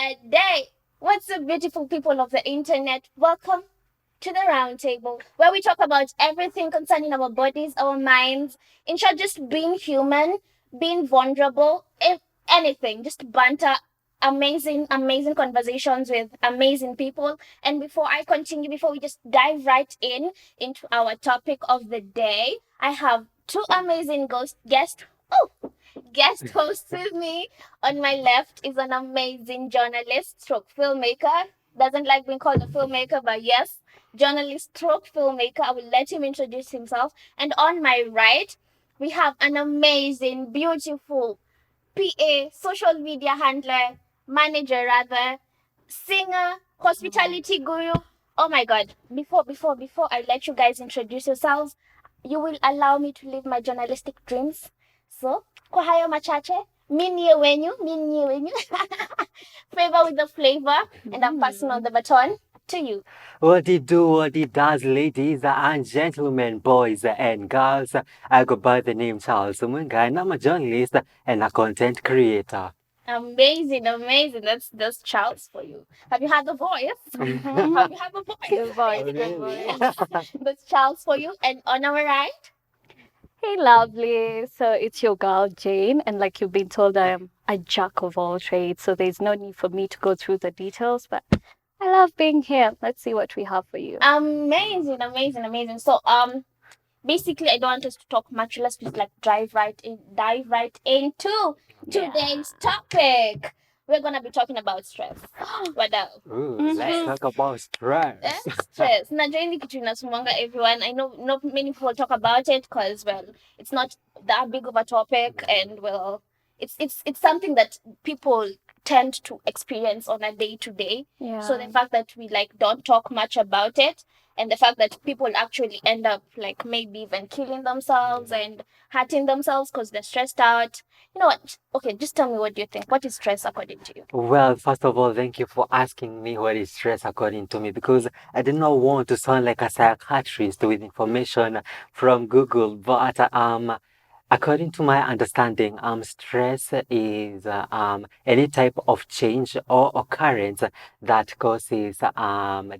Good day. What's up, beautiful people of the internet? Welcome to the Roundtable, where we talk about everything concerning our bodies, our minds, in short, just being human, being vulnerable, if anything, just banter. Amazing conversations with amazing people. And before I continue, before we just dive right into our topic of the day, I have two amazing guests. Oh, guest host with me. On my left is an amazing journalist, stroke filmmaker. Doesn't like being called a filmmaker, but yes, journalist, stroke filmmaker. I will let him introduce himself. And on my right, we have an amazing, beautiful PA, social media handler, manager rather, singer, hospitality guru. Oh my God! Before I let you guys introduce yourselves, you will allow me to live my journalistic dreams. So, kwa hayo machache, mi niye wenyu, favor with the flavor, and I'm passing on the baton to you. What it do, what it does, ladies and gentlemen, boys and girls. I go by the name Charles Mwinga, and I'm a journalist and a content creator. Amazing. That's Charles for you. Have you had the voice? Have you had the voice? Good voice, good Really? voice. That's Charles for you. And on our right, Hey, lovely. So it's your girl, Jane. And like you've been told, I am a jack of all trades. So there's no need for me to go through the details. But I love being here. Let's see what we have for you. amazing. So basically I don't want us to talk much. Let's just like dive right into today's topic. We're gonna be talking about stress. What else? Ooh, let's talk about stress. Stress. Najua hili kitu inasumbanga everyone. I know not many people talk about it because well, it's not that big of a topic, and well, it's something that people tend to experience on a day to day. Yeah. So the fact that we like don't talk much about it, and the fact that people actually end up like maybe even killing themselves and hurting themselves because they're stressed out. You know what? Okay, just tell me, what do you think? What is stress according to you? Well, first of all, thank you for asking me what is stress according to me, because I did not want to sound like a psychiatrist with information from Google, but according to my understanding, stress is any type of change or occurrence that causes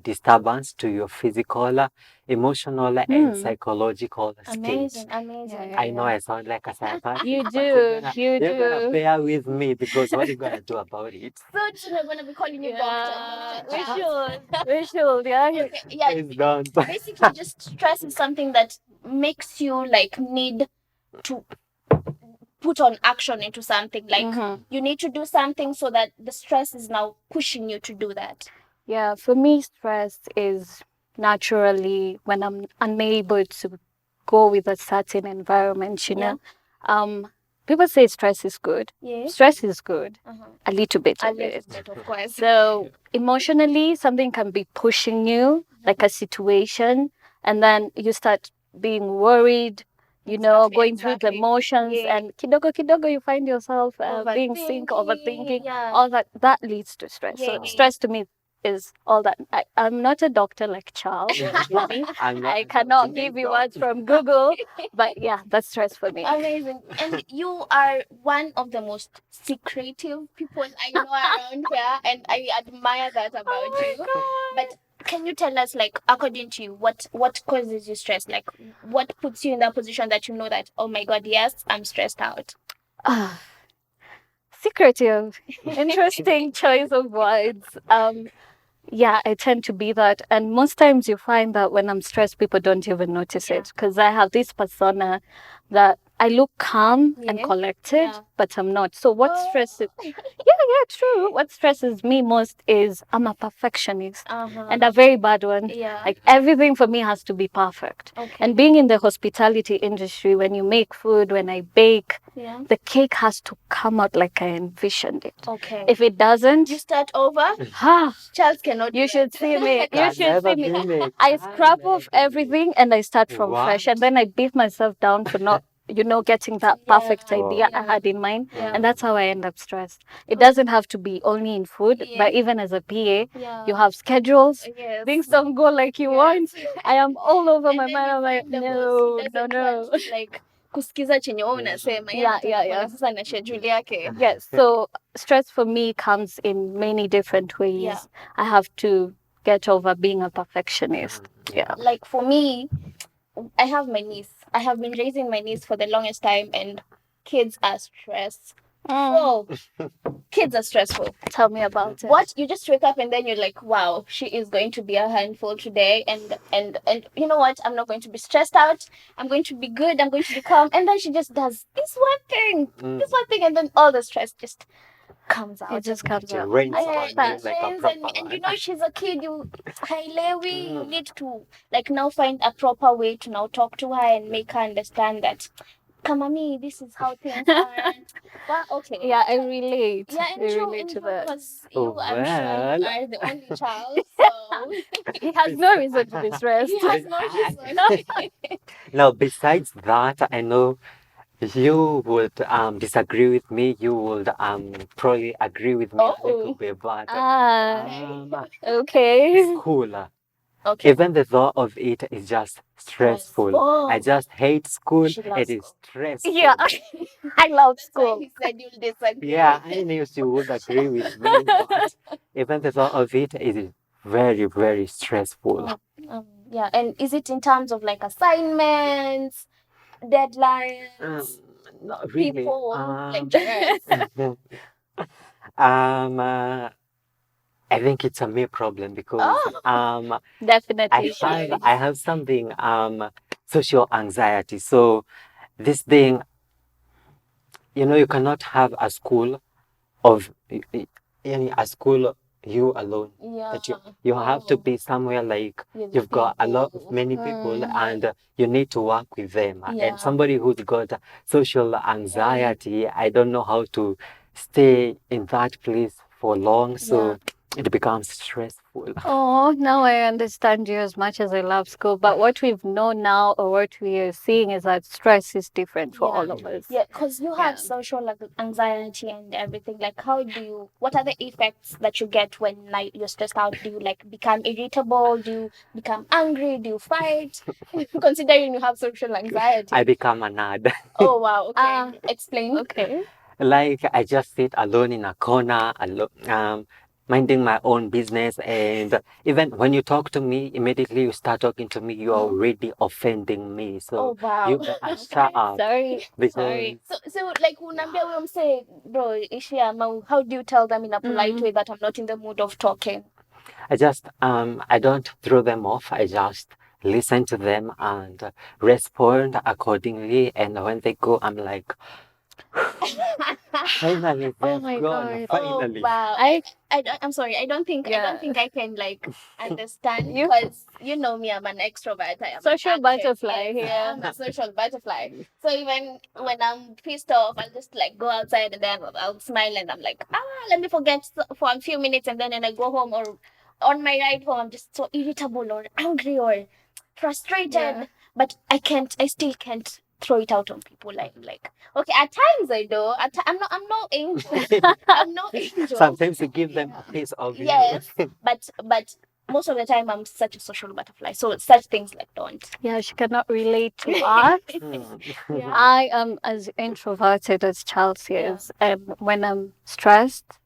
disturbance to your physical, emotional, and psychological state. Amazing. I know I sound like a psychiatrist. You but do, you're you gonna do. bear with me, because what are you gonna do about it? So we're gonna be calling you Yeah, doctor. we Charles. should, yeah. Okay, yeah. It's done. Basically, just stress is something that makes you like need to put on action into something. Like you need to do something so that the stress is now pushing you to do that. Yeah, for me, stress is naturally when I'm unable to go with a certain environment, you know. People say stress is good. Yeah. Stress is good. A little bit A of little it. bit, of course. So emotionally, something can be pushing you, like a situation, and then you start being worried, you know, going through the motions, Yeah. and kidogo, you find yourself being sick, overthinking. Yeah. All that leads to stress. Yeah. So stress to me is all that. I'm not a doctor like Charles. I'm not I cannot give you words from Google, but yeah, that's stress for me. Amazing. And you are one of the most secretive people I know around here, and I admire that about you. But can you tell us, like, according to you, what causes you stress? Like, what puts you in that position that you know that, oh my God, yes, I'm stressed out? Secretive. Interesting choice of words. Yeah, I tend to be that. And most times you find that when I'm stressed, people don't even notice it, because I have this persona that I look calm and collected, but I'm not. So what stresses true. What stresses me most is I'm a perfectionist and a very bad one. Yeah. Like everything for me has to be perfect. Okay. And being in the hospitality industry, when you make food, when I bake, the cake has to come out like I envisioned it. Okay. If it doesn't, You start over? Charles cannot do you should that. see me. You Can should never see be me. me. I Can scrap never off be me. everything and I start from fresh. What? And then I beat myself down for not, getting that perfect idea I had in mind. Yeah. And that's how I end up stressed. It doesn't have to be only in food, but even as a PA, you have schedules. Yes. Things don't go like you want. I am all over my And then mind. you I'm like, find the boss who no. doesn't want to, like kusikiza chenye wewe unasema. Yeah. Sasa na schedule yake. Yes. So stress for me comes in many different ways. Yeah. I have to get over being a perfectionist. Yeah. Like for me, I have my niece. I have been raising my niece for the longest time, and kids are stressed. Oh, kids are stressful. Tell me about it. What, you just wake up and then you're like, wow, she is going to be a handful today, and you know what? I'm not going to be stressed out. I'm going to be good. I'm going to be calm. And then she just does this one thing, and then all the stress just comes out. It just comes out. Rains And, on you like a proper and you know, she's a kid. You hailewi. You need to like now find a proper way to now talk to her and make her understand that, come on, me, this is how things are. Well, okay. Yeah, I relate. Yeah, I relate to that. Because you, I'm sure, you are the only child, so He has no reason to be stressed. he has no reason. Now, besides that, I know you would disagree with me. You would probably agree with me a little bit, but Okay. school. Okay. Even the thought of it is just stressful. Oh. I just hate school. She loves It is school. stressful. Yeah, I love That's why school. he said you'll disagree. Yeah, I knew you would agree with me, but even the thought of it is very, very stressful. Yeah, and is it in terms of like assignments, deadlines, Not really. people, lecturers? I think it's a me problem because Definitely. I have something social anxiety. So this thing, you know, you cannot have a school of a school you alone. Yeah. That you have to be somewhere like you've got many people and you need to work with them. Yeah. And somebody who's got social anxiety, I don't know how to stay in that place for long. So it becomes stressful. Oh, now I understand you as much as I love school. But what we've known now, or what we are seeing, is that stress is different for all of us. Yeah, because you have social anxiety and everything. Like, what are the effects that you get when you're stressed out? Do you like become irritable? Do you become angry? Do you fight? Considering you have social anxiety. I become a nerd. Oh, wow. Okay. Explain. Okay. Like, I just sit alone in a corner, minding my own business, and even when you talk to me, immediately you start talking to me, you are already offending me. So you better shut up. Sorry. Because So like unambia huyo mse, bro, ishia ama, how do you tell them in a polite way that I'm not in the mood of talking? I just I don't throw them off. I just listen to them and respond accordingly. And when they go, I'm like, finally, Oh my they've gone. God. Finally. Oh, wow. I'm sorry. I don't think I can like understand, You- because you know me, I'm an extrovert. I am Social an active, butterfly here. I'm a social butterfly. So even when I'm pissed off, I'll just like go outside and then I'll smile and I'm like, let me forget for a few minutes, and then when I go home or on my ride home, I'm just so irritable or angry or frustrated. Yeah. But I still can't throw it out on people. Like okay, at times I do. I'm no angel. I'm no angel. Sometimes you give them a piece of Yes, but most of the time I'm such a social butterfly, so such things like don't. Yeah, she cannot relate to us. Yeah. I am as introverted as Chelsea is. When I'm stressed,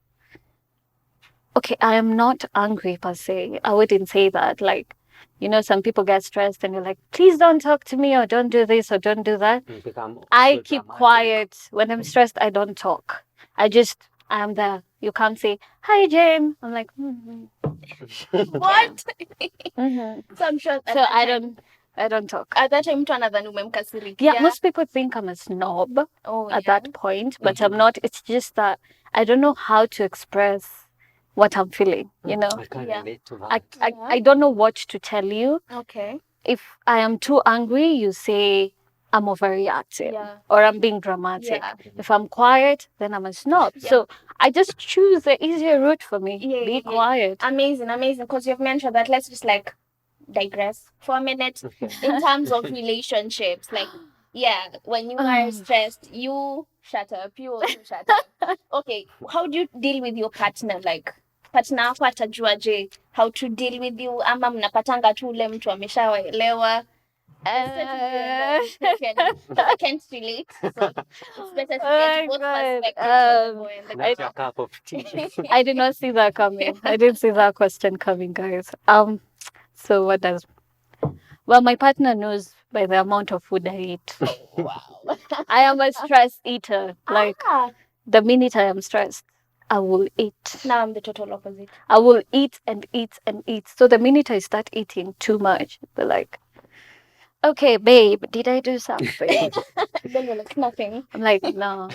okay, I am not angry per se. I wouldn't say that. Like, you know, some people get stressed and you're like, please don't talk to me, or don't do this, or don't do that. I keep quiet. When I'm stressed, I don't talk. I'm there. You can't say, hi, Jane. I'm like, What? So I'm sure. So I don't talk. At that time, mtu anadhani umemkasirikia. Yeah, most people think I'm a snob at that point, but I'm not. It's just that I don't know how to express what I'm feeling, you know. I can relate to that. I don't know what to tell you. Okay. If I am too angry, you say I'm overreacting or I'm being dramatic. Yeah. If I'm quiet, then I'm a snob. So I just choose the easier route for me. Be quiet. Amazing, because you've mentioned that. Let's just like digress for a minute in terms of relationships. Like, when you are stressed, you shut up. You also shut up. Okay, how do you deal with your partner? Like, partner wako atajuaje how to deal with you, ama mnapatanga tu ule mtu ameshawaelewa? It's better to be on the because I can't relate. So it's better to Oh get my both God. perspectives of the boy and the Not girl. your cup of tea. I did not see that coming. I didn't see that question coming, guys. So what does well, my partner knows by the amount of food I eat. Wow. I am a stress eater. Like Ah, the minute I am stressed, I will eat. now I'm the total opposite. I will eat and eat and eat. So the minute I start eating too much, they're like, okay, babe, did I do something? Then you're like nothing. I'm like, no.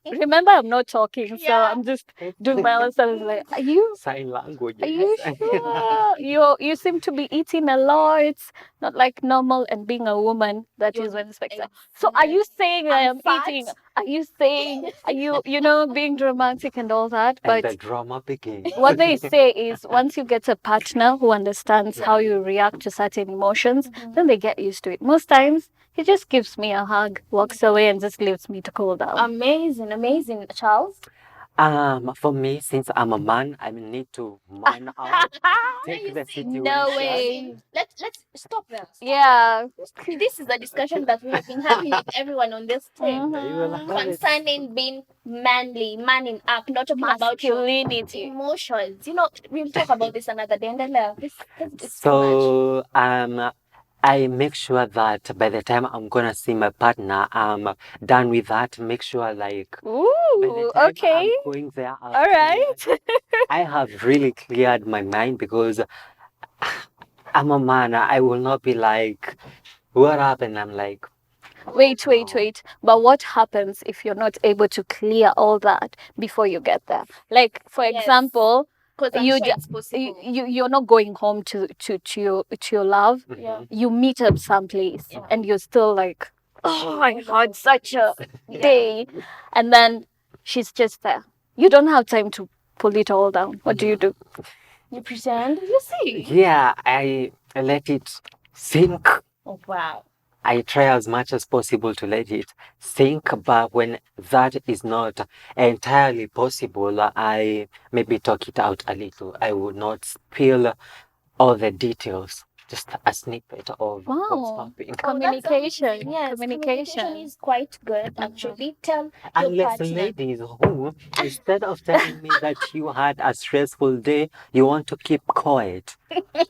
Remember, I'm not talking, so Yeah. I'm just doing my own stuff. It's like, Sign language. are you sure? You seem to be eating a lot, not like normal. And being a woman, that is when expected. So are you saying I am fat? eating? Are you saying are you being dramatic and all that? And the But drama begins. what they say is once you get a partner who understands how you react to certain emotions, then they get used to it. Most times, he just gives me a hug, walks away, and just leaves me to cool down. Amazing, amazing, Charles. For me, since I'm a man, I need to man out, take the situation. No way. Let's stop there. Yeah. This is a discussion that we have been having with everyone on this team You will have it. concerning being manly, manning up, not talking about your Masculinity. emotions. We'll talk about this another day. And then this it's too So I make sure that by the time I'm gonna see my partner, I'm done with that. Make sure like by the Ooh, time okay. I'm going there, All right. I have really cleared my mind because I'm a man. I will not be like, what happened? I'm like, Wait. But what happens if you're not able to clear all that before you get there? Like, for Yes. example, Because I'm you sure ju- it's possible. you're not going home to your love. Yeah. You meet up someplace Yeah. and you're still like, oh, I had such a day. And then she's just there. You don't have time to pull it all down. What do you do? You pretend. You see. yeah, I let it sink. Oh wow. I try as much as possible to let it sink, but when that is not entirely possible, I maybe talk it out a little. I would not spill all the details, just a snippet of what's Wow. happening. Communication. Yes, communication is quite good actually. Tell your Unless partner. ladies who, instead of telling me that you had a stressful day, you want to keep quiet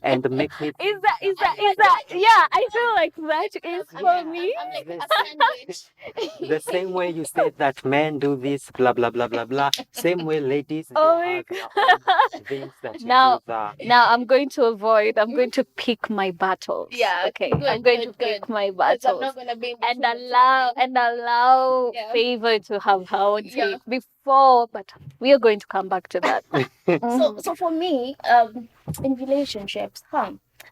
and make me Is that? Yeah, I feel like that is for me. I'm like This- a sandwich. the same way you said that men do this, blah blah blah blah blah. Same way ladies they Oh my have their own things that you Now, do that. now I'm going to avoid. I'm going to pick my battles. Yeah, Okay. good, I'm going good, to pick good. my 'Cause I'm battles not gonna be and allow Yeah. Favour to have her own Yeah. take before. But we are going to come back to that. So for me, in relationships,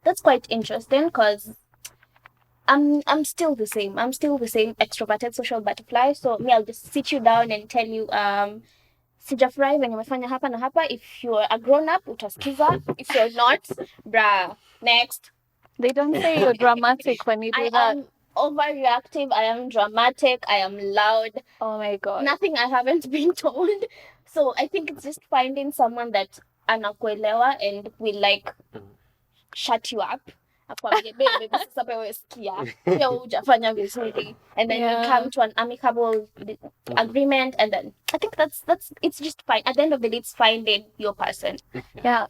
that's quite interesting because I'm still the same. I'm still the same extroverted social butterfly. So me, I'll just sit you down and tell you, sijafurahi venye umefanya hapa na hapa. If you're a grown up, utasikiza. If you're not, bruh, next. They don't say you're dramatic when you do I that. am overreactive. I am dramatic. I am loud. Oh my god. Nothing I haven't been told. So I think it's just finding someone that anakuelewa and will like shut you up. Akwambie, babe, sasa wewe sikia, pia hujafanya vizuri. And then you come to an amicable agreement, and then I think that's it's just fine. At the end of the day, it's finding your person. Yeah.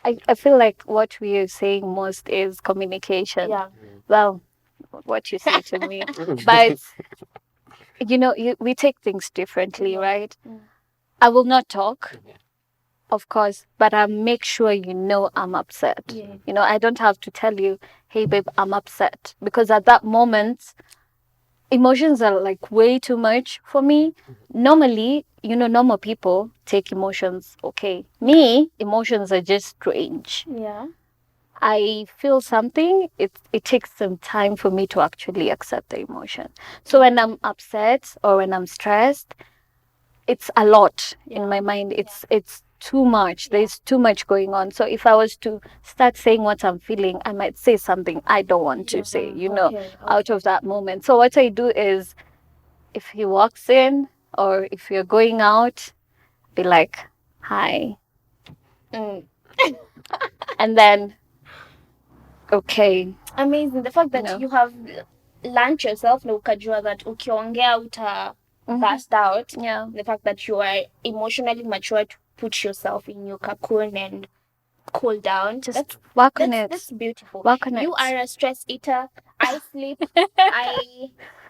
I feel like what we are saying most is communication. Yeah. Well, what you say to me. But we take things differently, right? I will not talk, of course, but I make sure I'm upset. Yeah. I don't have to tell you, hey babe, I'm upset, because at that moment emotions are like way too much for me. Normally, normal people take emotions okay. Me, emotions are just strange. Yeah. I feel something, it takes some time for me to actually accept the emotion. So when I'm upset or when I'm stressed, it's a lot in my mind. It's too much. There's too much going on. So if I was to start saying what I'm feeling, I might say something I don't want to say, out of that moment. So what I do is, if he walks in or if you're going out, be like, hi. And then okay. Amazing. The fact that No. you have learned yourself na ukajua that ukiongea uta burst out. Yeah. The fact that you are emotionally mature to put yourself in your cocoon and cool down. Just work on that's, it. That's beautiful. Work on You it. are a stress eater. I sleep.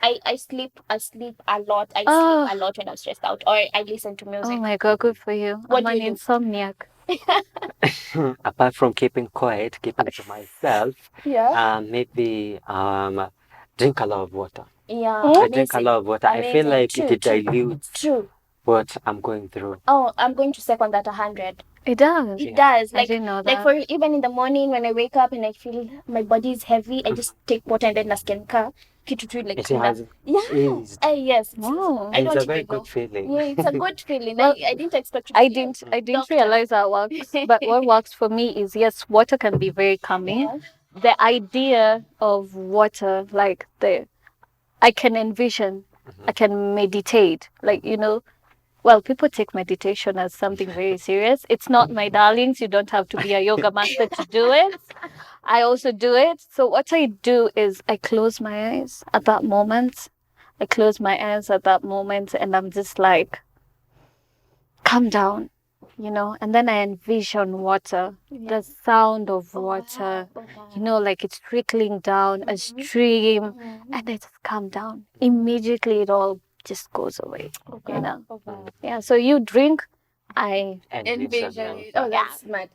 I sleep a lot. I Oh. sleep a lot when I'm stressed out, or I listen to music. Oh my God, good for you. What I'm do an you do? insomniac. Apart from keeping quiet, keeping to myself, Yeah. maybe drink a lot of water. Yeah. I drink a Amazing. lot of water. I feel Amazing. like True, it true. dilutes True. what I'm going through. Oh, I'm going to second that 100. It does. It Yeah. does. I Like, didn't know like that. for even in the morning when I wake up and I feel my body is heavy, I just take water and then naskenka. Kitu tu like It clean up. has Yeah. eased. Yes. Wow. I And it's don't a very even know. good feeling. Yeah, it's a good feeling. Well, I didn't expect to I be didn't a doctor. realize that works. But what works for me is, yes, water can be very calming. Yeah. The idea of water, like I can envision, I can meditate, like, well, people take meditation as something very serious. It's not, my darlings. You don't have to be a yoga master to do it. I also do it. So what I do is I close my eyes at that moment. I close my eyes at that moment and I'm just like, calm down, and then I envision water, the sound of water, like it's trickling down a stream, and I just calm down. Immediately it all just goes away, Yeah, so you drink, I And Envision vision it. water. Oh, that's smart.